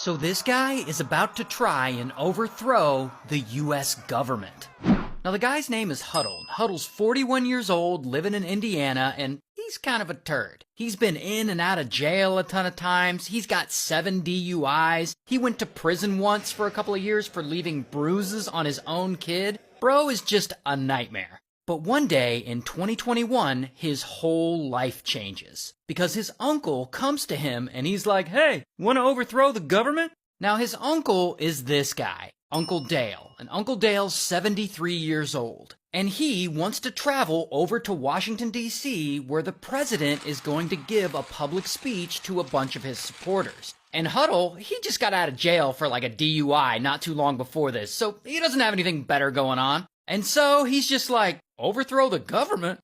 So this guy is about to try and overthrow the US government. Now the guy's name is Huddle. Huddle's 41 years old, living in Indiana, and he's kind of a turd. He's been in and out of jail a ton of times. He's got 7 DUIs. He went to prison once for a couple of years for leaving bruises on his own kid. Bro is just a nightmare. But one day in 2021, his whole life changes. Because his uncle comes to him and he's like, "Hey, want to overthrow the government?" Now his uncle is this guy, Uncle Dale. And Uncle Dale's 73 years old. And he wants to travel over to Washington, D.C., where the president is going to give a public speech to a bunch of his supporters. And Huddle, he just got out of jail for like a DUI not too long before this, so he doesn't have anything better going on. And so he's just like, overthrow the government?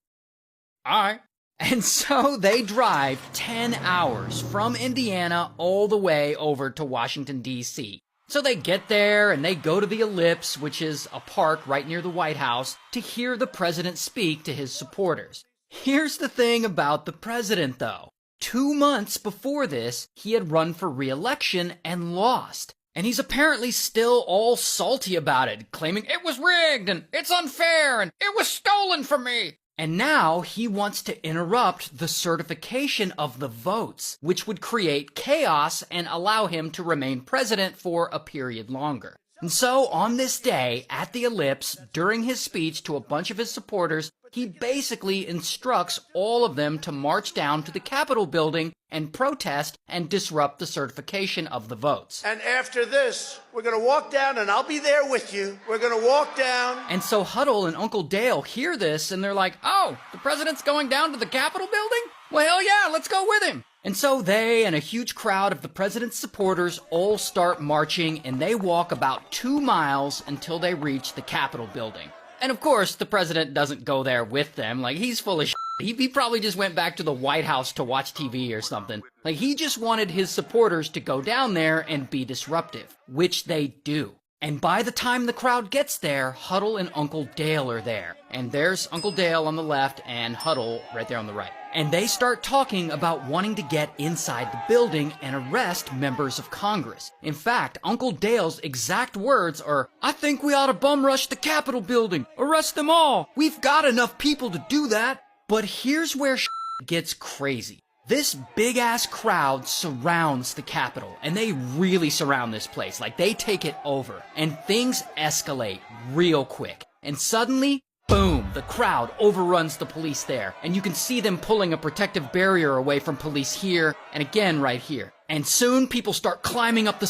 Alright. And so they drive 10 hours from Indiana all the way over to Washington, D.C. So they get there and they go to the Ellipse, which is a park right near the White House, to hear the president speak to his supporters. Here's the thing about the president, though. 2 months before this, he had run for re-election and lost. And he's apparently still all salty about it, claiming it was rigged and it's unfair and it was stolen from me. And now he wants to interrupt the certification of the votes, which would create chaos and allow him to remain president for a period longer. And so on this day at the Ellipse, during his speech to a bunch of his supporters, he basically instructs all of them to march down to the Capitol building and protest and disrupt the certification of the votes. And after this, we're going to walk down, and I'll be there with you. We're going to walk down. And so Huddle and Uncle Dale hear this, and they're like, "Oh, the president's going down to the Capitol building? Well, hell yeah, let's go with him." And so they and a huge crowd of the president's supporters all start marching, and they walk about 2 miles until they reach the Capitol building. And of course, the president doesn't go there with them. Like, he's full of shit. He probably just went back to the White House to watch TV or something. Like, he just wanted his supporters to go down there and be disruptive, which they do. And by the time the crowd gets there, Huddle and Uncle Dale are there. And there's Uncle Dale on the left and Huddle right there on the right. And they start talking about wanting to get inside the building and arrest members of Congress. In fact, Uncle Dale's exact words are, "I think we ought to bum rush the Capitol building. Arrest them all. We've got enough people to do that." But here's where gets crazy. This big-ass crowd surrounds the Capitol, and they really surround this place. Like, they take it over, and things escalate real quick. And suddenly, boom, the crowd overruns the police there, and you can see them pulling a protective barrier away from police here, and again right here. And soon, people start climbing up the